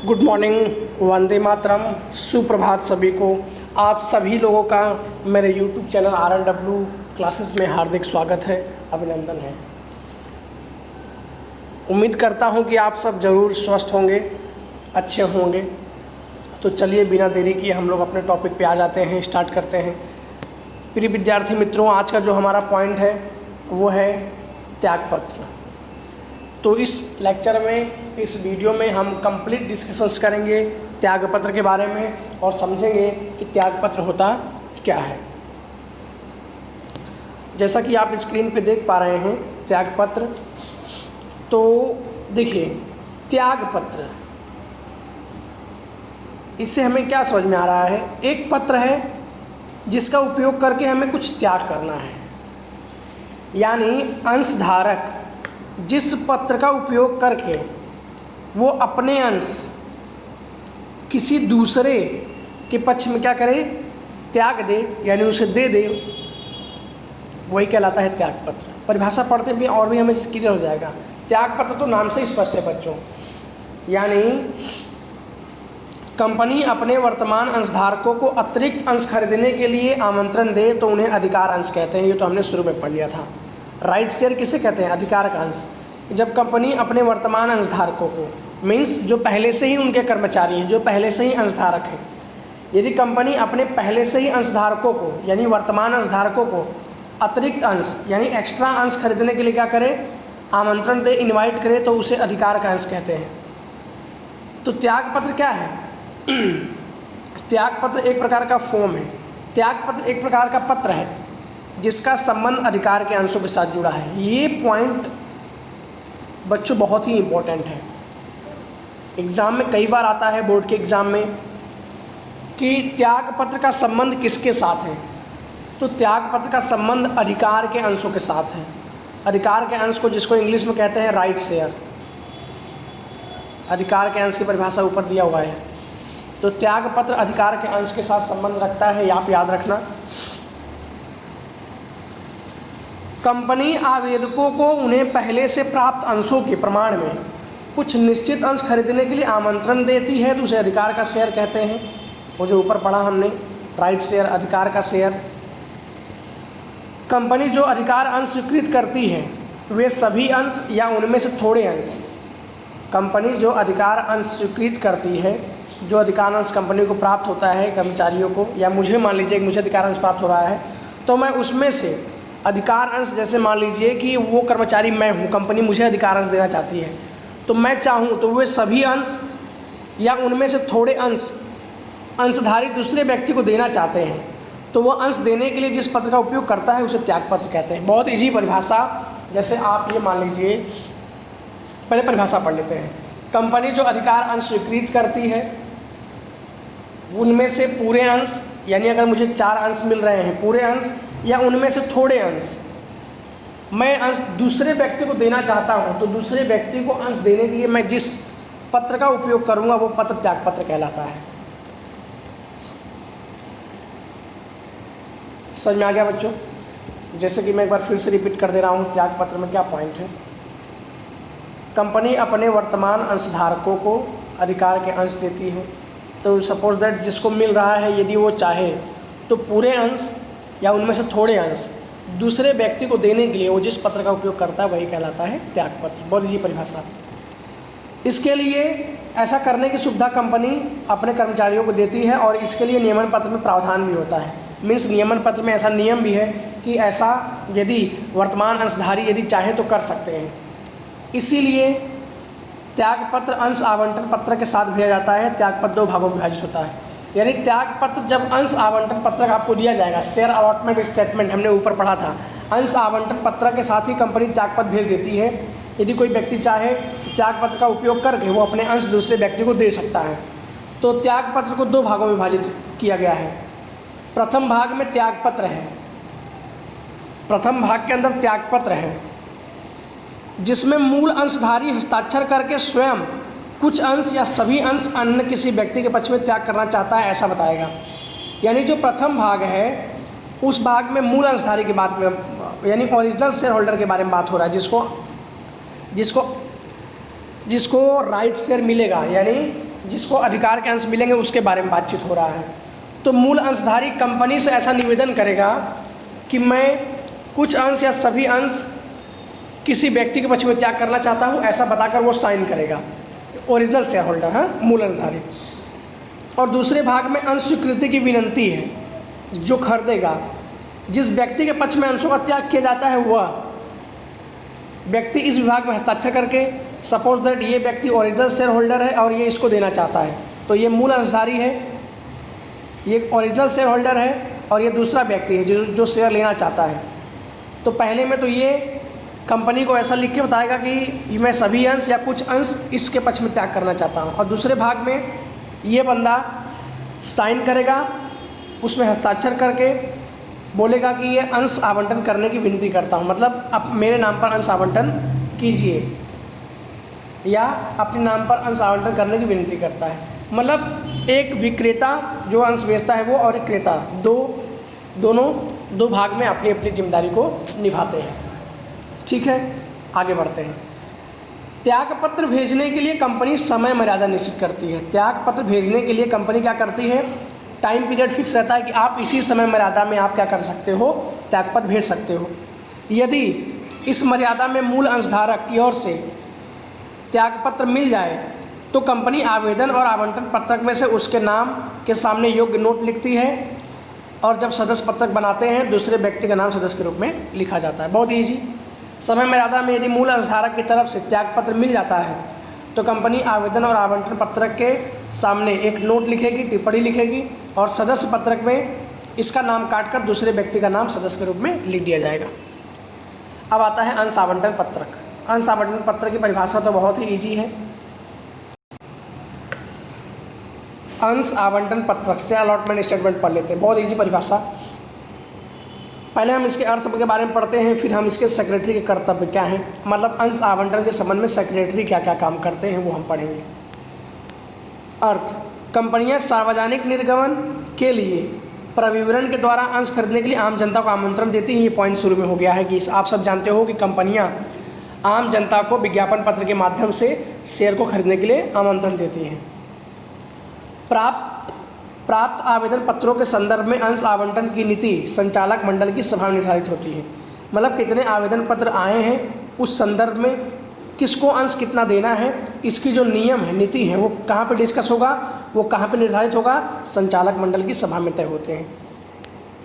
Good morning, Vande Mataram, सुप्रभात सभी को। आप सभी लोगों का मेरे यूट्यूब चैनल RNW क्लासेस में हार्दिक स्वागत है, अभिनंदन है। उम्मीद करता हूं कि आप सब ज़रूर स्वस्थ होंगे, अच्छे होंगे। तो चलिए बिना देरी किए हम लोग अपने टॉपिक पे आ जाते हैं, स्टार्ट करते हैं। प्रिय विद्यार्थी मित्रों, आज का जो हमारा पॉइंट है वो है त्यागपत्र। तो इस लेक्चर में, इस वीडियो में हम कंप्लीट डिस्कशंस करेंगे त्यागपत्र के बारे में और समझेंगे कि त्यागपत्र होता क्या है। जैसा कि आप स्क्रीन पे देख पा रहे हैं त्यागपत्र, तो देखिए त्यागपत्र, इससे हमें क्या समझ में आ रहा है। एक पत्र है जिसका उपयोग करके हमें कुछ त्याग करना है, यानी अंशधारक जिस पत्र का उपयोग करके वो अपने अंश किसी दूसरे के पक्ष में क्या करे, त्याग दे, यानी उसे दे दे, वही कहलाता है त्यागपत्र। परिभाषा पढ़ते भी और भी हमें क्लियर हो जाएगा। त्यागपत्र तो नाम से ही स्पष्ट है बच्चों, यानी कंपनी अपने वर्तमान अंशधारकों को अतिरिक्त अंश खरीदने के लिए आमंत्रण दे तो उन्हें अधिकार अंश कहते हैं। ये तो हमने शुरू में पढ़ लिया था। राइट शेयर किसे कहते हैं? अधिकार का अंश। जब कंपनी अपने वर्तमान अंशधारकों को, मीन्स जो पहले से ही उनके कर्मचारी हैं, जो पहले से ही अंशधारक हैं, यदि कंपनी अपने पहले से ही अंशधारकों को यानी वर्तमान अंशधारकों को अतिरिक्त अंश यानी एक्स्ट्रा अंश खरीदने के लिए क्या करे, आमंत्रण दे, इन्वाइट करे, तो उसे अधिकार का अंश कहते हैं। तो त्यागपत्र क्या है? त्यागपत्र एक प्रकार का फॉर्म है। त्यागपत्र एक प्रकार का पत्र है जिसका संबंध अधिकार के अंशों के साथ जुड़ा है। ये पॉइंट बच्चों बहुत ही इम्पोर्टेंट है। एग्ज़ाम में कई बार आता है, बोर्ड के एग्ज़ाम में, कि त्यागपत्र का संबंध किसके साथ है। तो त्यागपत्र का संबंध अधिकार के अंशों के साथ है। अधिकार के अंश को, जिसको इंग्लिश में कहते हैं राइट शेयर, अधिकार के अंश की परिभाषा ऊपर दिया हुआ है। तो त्यागपत्र अधिकार के अंश के साथ संबंध रखता है, आप याद रखना। कंपनी आवेदकों को उन्हें पहले से प्राप्त अंशों के प्रमाण में कुछ निश्चित अंश खरीदने के लिए आमंत्रण देती है, तो उसे अधिकार का शेयर कहते हैं। वो जो ऊपर पढ़ा हमने, राइट शेयर, अधिकार का शेयर। कंपनी जो अधिकार अंश स्वीकृत करती है वे सभी अंश या उनमें से थोड़े अंश, कंपनी जो अधिकार अंश स्वीकृत करती है, जो अधिकार अंश कंपनी को प्राप्त होता है कर्मचारियों को, या मुझे मान लीजिए कि मुझे अधिकार अंश प्राप्त हो रहा है, तो मैं उसमें से अधिकार अंश, जैसे मान लीजिए कि वो कर्मचारी मैं हूँ, कंपनी मुझे अधिकार अंश देना चाहती है, तो मैं चाहूँ तो वे सभी अंश या उनमें से थोड़े अंश अंशधारी दूसरे व्यक्ति को देना चाहते हैं, तो वो अंश देने के लिए जिस पत्र का उपयोग करता है उसे त्यागपत्र कहते हैं। बहुत ईजी परिभाषा। जैसे आप ये मान लीजिए, पहले परिभाषा पढ़ लेते हैं। कंपनी जो अधिकार अंश स्वीकृत करती है, उनमें से पूरे अंश, यानी अगर मुझे 4 अंश मिल रहे हैं, पूरे अंश या उनमें से थोड़े अंश मैं अंश दूसरे व्यक्ति को देना चाहता हूं, तो दूसरे व्यक्ति को अंश देने के लिए मैं जिस पत्र का उपयोग करूंगा वो पत्र त्यागपत्र कहलाता है। समझ में आ गया बच्चों? जैसे कि मैं एक बार फिर से रिपीट कर दे रहा हूं, त्यागपत्र में क्या पॉइंट है। कंपनी अपने वर्तमान अंशधारकों को अधिकार के अंश देती है, तो सपोज दैट जिसको मिल रहा है, यदि वो चाहे तो पूरे अंश या उनमें से थोड़े अंश दूसरे व्यक्ति को देने के लिए वो जिस पत्र का उपयोग करता है वही कहलाता है त्यागपत्र। बहुत ईजी परिभाषा। इसके लिए ऐसा करने की सुविधा कंपनी अपने कर्मचारियों को देती है और इसके लिए नियमन पत्र में प्रावधान भी होता है। मीन्स नियमन पत्र में ऐसा नियम भी है कि ऐसा यदि वर्तमान अंशधारी यदि चाहे तो कर सकते हैं। इसीलिए त्यागपत्र अंश आवंटन पत्र के साथ भेजा जाता है। त्यागपत्र 2 भागों में विभाजित होता है, यानी त्यागपत्र जब अंश आवंटन पत्रक आपको दिया जाएगा, शेयर अलॉटमेंट स्टेटमेंट हमने ऊपर पढ़ा था, अंश आवंटन पत्रक के साथ ही कंपनी त्यागपत्र भेज देती है। यदि कोई व्यक्ति चाहे तो त्यागपत्र का उपयोग करके वो अपने अंश दूसरे व्यक्ति को दे सकता है। तो त्यागपत्र को 2 भागों में विभाजित किया गया है। प्रथम भाग में त्यागपत्र है, प्रथम भाग के अंदर त्यागपत्र है जिसमें मूल अंशधारी हस्ताक्षर करके स्वयं कुछ अंश या सभी अंश अन्य किसी व्यक्ति के पक्ष में त्याग करना चाहता है, ऐसा बताएगा। यानी जो प्रथम भाग है उस भाग में मूल अंशधारी के बारे में, यानी ओरिजिनल शेयर होल्डर के बारे में बात हो रहा है, जिसको जिसको राइट शेयर मिलेगा, यानी जिसको अधिकार के अंश मिलेंगे उसके बारे में बातचीत हो रहा है। तो मूल अंशधारी कंपनी से ऐसा निवेदन करेगा कि मैं कुछ अंश या सभी अंश किसी व्यक्ति के पक्ष में त्याग करना चाहता हूँ, ऐसा बताकर वो साइन करेगा, ओरिजिनल शेयर होल्डर है, मूल अंशधारी। और दूसरे भाग में अंश स्वीकृति की विनंती है, जो खरीदेगा, जिस व्यक्ति के पक्ष में अंशों का त्याग किया जाता है वह व्यक्ति इस विभाग में हस्ताक्षर करके, सपोज दैट ये व्यक्ति ओरिजिनल शेयर होल्डर है और ये इसको देना चाहता है, तो ये मूल अंशधारी है, ये ओरिजिनल शेयर होल्डर है और ये दूसरा व्यक्ति है जो शेयर लेना चाहता है। तो पहले में तो ये कंपनी को ऐसा लिख के बताएगा कि मैं सभी अंश या कुछ अंश इसके पक्ष में त्याग करना चाहता हूँ, और दूसरे भाग में ये बंदा साइन करेगा, उसमें हस्ताक्षर करके बोलेगा कि ये अंश आवंटन करने की विनती करता हूँ, मतलब अब मेरे नाम पर अंश आवंटन कीजिए, या अपने नाम पर अंश आवंटन करने की विनती करता है। मतलब एक विक्रेता जो अंश बेचता है वो और एक क्रेता दोनों दो भाग में अपनी अपनी जिम्मेदारी को निभाते हैं। ठीक है, आगे बढ़ते हैं। त्यागपत्र भेजने के लिए कंपनी समय मर्यादा निश्चित करती है। त्यागपत्र भेजने के लिए कंपनी क्या करती है, टाइम पीरियड फिक्स रहता है कि आप इसी समय मर्यादा में आप क्या कर सकते हो, त्यागपत्र भेज सकते हो। यदि इस मर्यादा में मूल अंशधारक की ओर से त्यागपत्र मिल जाए तो कंपनी आवेदन और आवंटन पत्रक में से उसके नाम के सामने योग्य नोट लिखती है, और जब सदस्य पत्रक बनाते हैं दूसरे व्यक्ति का नाम सदस्य के रूप में लिखा जाता है। बहुत ईजी। समय मर्यादा में यदि मूल अंशधारक की तरफ से त्यागपत्र मिल जाता है तो कंपनी आवेदन और आवंटन पत्रक के सामने एक नोट लिखेगी, टिप्पणी लिखेगी, और सदस्य पत्रक में इसका नाम काटकर दूसरे व्यक्ति का नाम सदस्य के रूप में लिख दिया जाएगा। अब आता है अंश आवंटन पत्रक। अंश आवंटन पत्रक की परिभाषा तो बहुत ही ईजी है। अंश आवंटन पत्रक से अलॉटमेंट स्टेटमेंट पढ़ लेते हैं, बहुत ईजी परिभाषा। पहले हम इसके अर्थ के बारे में पढ़ते हैं, फिर हम इसके सेक्रेटरी के कर्तव्य क्या हैं, मतलब अंश आवंटन के संबंध में सेक्रेटरी क्या क्या काम करते हैं वो हम पढ़ेंगे। अर्थ: कंपनियां सार्वजनिक निर्गमन के लिए प्रविवरण के द्वारा अंश खरीदने के लिए आम जनता को आमंत्रण देती हैं। ये पॉइंट शुरू में हो गया है कि आप सब जानते हो कि कंपनियां आम जनता को विज्ञापन पत्र के माध्यम से शेयर को खरीदने के लिए आमंत्रण देती हैं। प्राप्त आवेदन पत्रों के संदर्भ में अंश आवंटन की नीति संचालक मंडल की सभा में निर्धारित होती है। मतलब कितने आवेदन पत्र आए हैं, उस संदर्भ में किसको अंश कितना देना है, इसकी जो नियम है, नीति है, वो कहाँ पर डिस्कस होगा, वो कहाँ पर निर्धारित होगा, संचालक मंडल की सभा में तय होते हैं।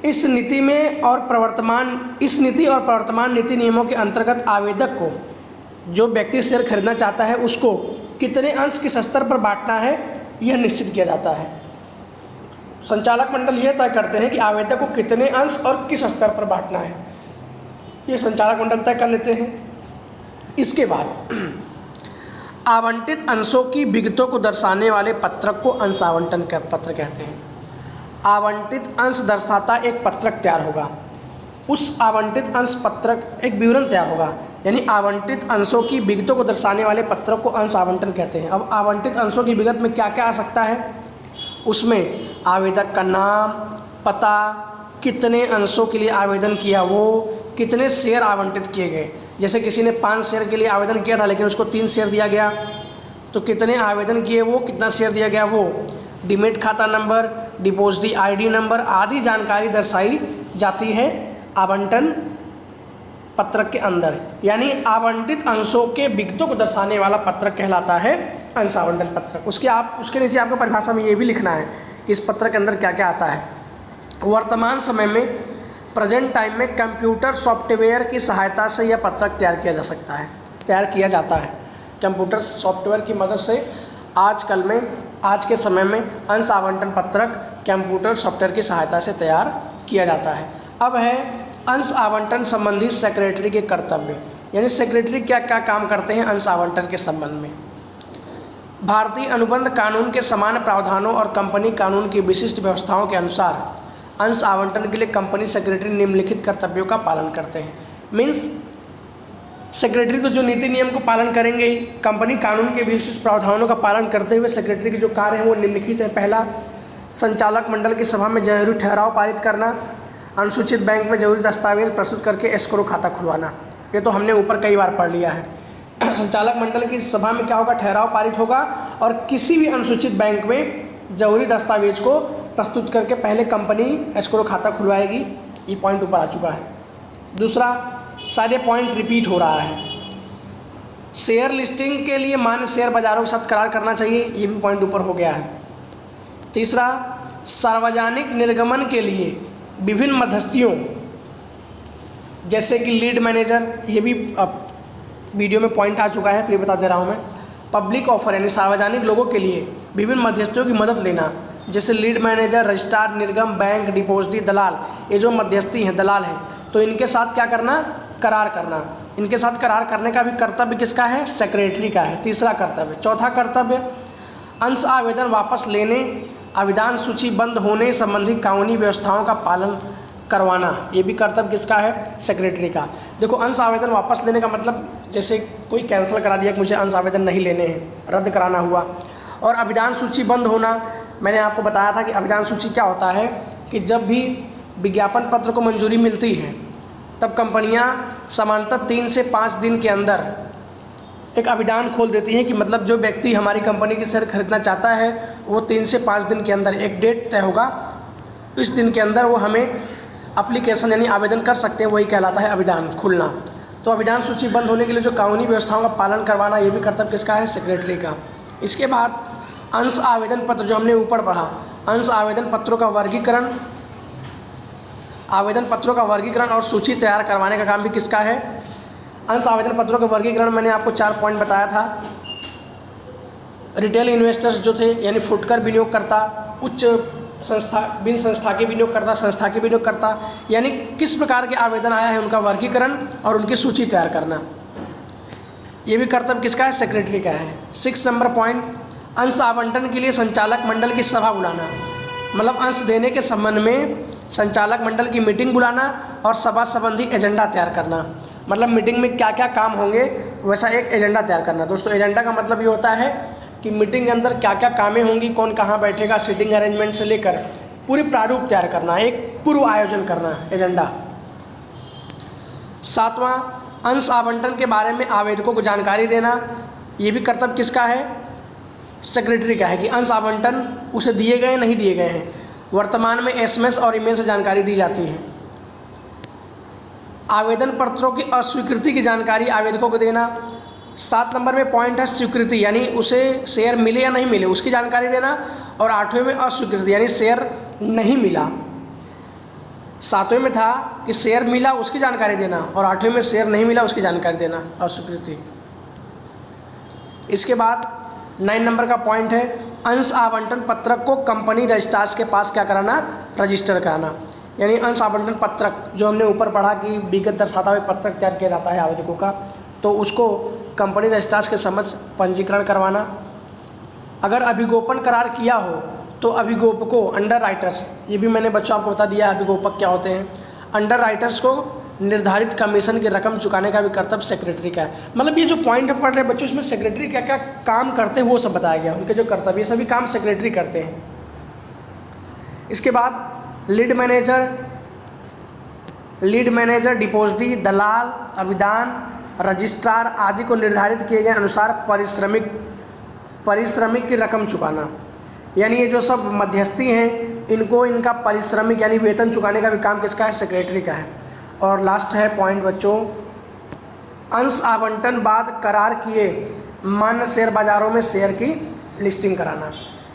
इस नीति और प्रवर्तमान नीति नियमों के अंतर्गत आवेदक को, जो व्यक्ति शेयर खरीदना चाहता है, उसको कितने अंश किस स्तर पर बांटना है यह निश्चित किया जाता है। संचालक मंडल यह तय करते हैं कि आवेदक को कितने अंश और किस स्तर पर बांटना है, ये संचालक मंडल तय कर लेते हैं। इसके बाद आवंटित अंशों की विगतों को दर्शाने वाले पत्रक को अंश आवंटन का पत्र कहते हैं। आवंटित अंश दर्शाता एक पत्रक तैयार होगा, उस आवंटित अंश पत्रक एक विवरण तैयार होगा, यानी आवंटित अंशों की विगतों को दर्शाने वाले पत्रक को अंश आवंटन कहते हैं। अब आवंटित अंशों की विगत में क्या क्या आ सकता है, उसमें आवेदक का नाम, पता, कितने अंशों के लिए आवेदन किया वो, कितने शेयर आवंटित किए गए। जैसे किसी ने 5 शेयर के लिए आवेदन किया था लेकिन उसको 3 शेयर दिया गया, तो कितने आवेदन किए वो, कितना शेयर दिया गया वो, डीमैट खाता नंबर, डिपॉजिटरी आईडी नंबर आदि जानकारी दर्शाई जाती है आवंटन पत्रक के अंदर। यानी आवंटित अंशों के विगतों को दर्शाने वाला पत्रक कहलाता है अंश आवंटन पत्रक। उसके नीचे आपको परिभाषा में ये भी लिखना है कि इस पत्रक के अंदर क्या क्या आता है। वर्तमान समय में, प्रेजेंट टाइम में कंप्यूटर सॉफ्टवेयर की सहायता से यह पत्रक तैयार किया जाता है। कंप्यूटर सॉफ्टवेयर की मदद से आज के समय में अंश आवंटन पत्रक कंप्यूटर सॉफ्टवेयर की सहायता से तैयार किया जाता है। अब है अंश आवंटन संबंधी सेक्रेटरी के कर्तव्य, यानी सेक्रेटरी क्या क्या काम करते हैं अंश आवंटन के संबंध में। भारतीय अनुबंध कानून के समान प्रावधानों और कंपनी कानून की विशिष्ट व्यवस्थाओं के अनुसार अंश आवंटन के लिए कंपनी सेक्रेटरी निम्नलिखित कर्तव्यों का पालन करते हैं। मीन्स सेक्रेटरी तो जो नीति नियम को पालन करेंगे ही, कंपनी कानून के विशिष्ट प्रावधानों का पालन करते हुए सेक्रेटरी के जो कार्य हैं वो निम्नलिखित हैं। पहला, संचालक मंडल की सभा में जरूरी ठहराव पारित करना, अनुसूचित बैंक में जरूरी दस्तावेज प्रस्तुत करके एस्क्रो खाता खुलवाना। ये तो हमने ऊपर कई बार पढ़ लिया है। संचालक मंडल की सभा में क्या होगा, ठहराव पारित होगा और किसी भी अनुसूचित बैंक में ज़रूरी दस्तावेज को प्रस्तुत करके पहले कंपनी एस्क्रो खाता खुलवाएगी। ये पॉइंट ऊपर आ चुका है। दूसरा, सारे पॉइंट रिपीट हो रहा है। शेयर लिस्टिंग के लिए मान्य शेयर बाजारों के साथ करार करना चाहिए, ये भी पॉइंट ऊपर हो गया है। तीसरा, सार्वजनिक निर्गमन के लिए विभिन्न मध्यस्थियों जैसे कि लीड मैनेजर, ये भी वीडियो में पॉइंट आ चुका है, फिर बता दे रहा हूँ मैं। पब्लिक ऑफर यानी सार्वजनिक लोगों के लिए विभिन्न मध्यस्थियों की मदद लेना, जैसे लीड मैनेजर, रजिस्ट्रार, निर्गम, बैंक, डिपॉजिटरी, दलाल, ये जो मध्यस्थी हैं, दलाल हैं, तो इनके साथ क्या करना, करार करना। इनके साथ करार करने का भी कर्तव्य किसका है, सेक्रेटरी का है। तीसरा कर्तव्य। चौथा कर्तव्य, अंश आवेदन वापस लेने, आवेदन सूची बंद होने संबंधी कानूनी व्यवस्थाओं का पालन करवाना, ये भी कर्तव्य किसका है, सेक्रेटरी का। देखो, अंश आवेदन वापस लेने का मतलब जैसे कोई कैंसिल करा दिया कि मुझे अंश आवेदन नहीं लेने हैं, रद्द कराना हुआ। और आवेदन सूची बंद होना, मैंने आपको बताया था कि आवेदन सूची क्या होता है कि जब भी विज्ञापन पत्र को मंजूरी मिलती है तब कंपनियां सामान्यतः 3 से 5 दिन के अंदर एक आवेदन खोल देती हैं कि मतलब जो व्यक्ति हमारी कंपनी की शेयर खरीदना चाहता है वो 3 से 5 दिन के अंदर, एक डेट तय होगा, इस दिन के अंदर वो हमें एप्लीकेशन यानी आवेदन कर सकते हैं, वही कहलाता है आवेदन खुलना। तो आवेदन सूची बंद होने के लिए जो कानूनी व्यवस्थाओं का पालन करवाना, ये भी कर्तव्य किसका है, सेक्रेटरी का। इसके बाद अंश आवेदन पत्र, जो हमने ऊपर पढ़ा, अंश आवेदन पत्रों का वर्गीकरण, आवेदन पत्रों का वर्गीकरण और सूची तैयार करवाने का काम भी किसका है, अंश आवेदन पत्रों का वर्गीकरण। मैंने आपको 4 पॉइंट बताया था। रिटेल इन्वेस्टर्स जो थे यानी फुटकर विनियोगकर्ता, उच्च संस्था, बिन संस्था के विनियोगकर्ता, संस्था के विनियोगकर्ता, यानी किस प्रकार के आवेदन आया है उनका वर्गीकरण और उनकी सूची तैयार करना, ये भी कर्तव्य किसका है, सेक्रेटरी का है। 6 नंबर पॉइंट, अंश आवंटन के लिए संचालक मंडल की सभा बुलाना, मतलब अंश देने के संबंध में संचालक मंडल की मीटिंग बुलाना और सभा संबंधी एजेंडा तैयार करना, मतलब मीटिंग में क्या क्या काम होंगे वैसा एक एजेंडा तैयार करना। दोस्तों, एजेंडा का मतलब ये होता है कि मीटिंग के अंदर क्या क्या कामें होंगी, कौन कहाँ बैठेगा, सीटिंग अरेंजमेंट से लेकर पूरी प्रारूप तैयार करना, एक पूर्व आयोजन करना, एजेंडा। 7वां, अंश आवंटन के बारे में आवेदकों को जानकारी देना, ये भी कर्तव्य किसका है, सेक्रेटरी का है कि अंश आवंटन उसे दिए गए नहीं दिए गए हैं। वर्तमान में SMS और ईमेल से जानकारी दी जाती है। आवेदन पत्रों की अस्वीकृति की जानकारी आवेदकों को देना। 7 नंबर में पॉइंट है स्वीकृति, यानी उसे शेयर मिले या नहीं मिले उसकी जानकारी देना। और 8वें में अस्वीकृति, यानी शेयर नहीं मिला। 7वें में था कि शेयर मिला उसकी जानकारी देना और 8वें में शेयर नहीं मिला उसकी जानकारी देना, अस्वीकृति। इसके बाद 9 नंबर का पॉइंट है अंश आवंटन पत्रक को कंपनी रजिस्ट्रार के पास क्या कराना, रजिस्टर कराना। यानी अंश आवंटन पत्रक जो हमने ऊपर पढ़ा कि विगत दर्शाता हुआ एक पत्रक तैयार किया जाता है आवेदकों का, तो उसको कंपनी रजिस्ट्रार के समक्ष पंजीकरण करवाना। अगर अभिगोपन करार किया हो तो अभिगोपकों, अंडर राइटर्स, ये भी मैंने बच्चों आपको बता दिया अभिगोपक क्या होते हैं। अंडर राइटर्स को निर्धारित कमीशन की रकम चुकाने का भी कर्तव्य सेक्रेटरी का है। मतलब ये जो पॉइंट पढ़ रहे बच्चों, इसमें सेक्रेटरी क्या क्या काम करते हैं वो सब बताया गया, उनके जो कर्तव्य, सभी काम सेक्रेटरी करते हैं। इसके बाद लीड मैनेजर, डिपॉजिटरी, दलाल, आवेदन, रजिस्ट्रार आदि को निर्धारित किए गए अनुसार पारिश्रमिक की रकम चुकाना। यानी ये जो सब मध्यस्थी हैं इनको इनका पारिश्रमिक यानी वेतन चुकाने का भी काम किसका है, सेक्रेटरी का है। और लास्ट है पॉइंट बच्चों, अंश आवंटन बाद करार किए मान्य शेयर बाजारों में शेयर की लिस्टिंग कराना।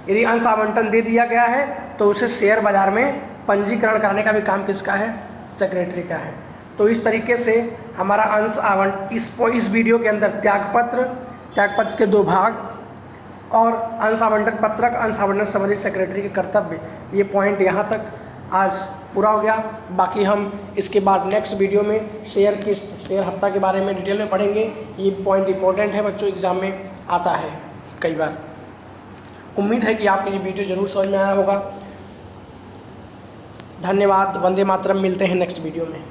यदि अंश आवंटन दे दिया गया है तो उसे शेयर बाजार में पंजीकरण कराने का भी काम किसका है, सेक्रेटरी का है। तो इस तरीके से हमारा अंश आवंटन इस वीडियो के अंदर त्यागपत्र के 2 भाग और अंश आवंटन पत्रक, अंश आवंटन संबंधी सेक्रेटरी के कर्तव्य, ये पॉइंट यहाँ तक आज पूरा हो गया। बाकी हम इसके बाद नेक्स्ट वीडियो में शेयर किस्त, शेयर हफ्ता के बारे में डिटेल में पढ़ेंगे। ये पॉइंट इंपॉर्टेंट है बच्चों, एग्जाम में आता है कई बार। उम्मीद है कि आपको ये वीडियो ज़रूर समझ में आया होगा। धन्यवाद। वंदे मातरम। मिलते हैं नेक्स्ट वीडियो में।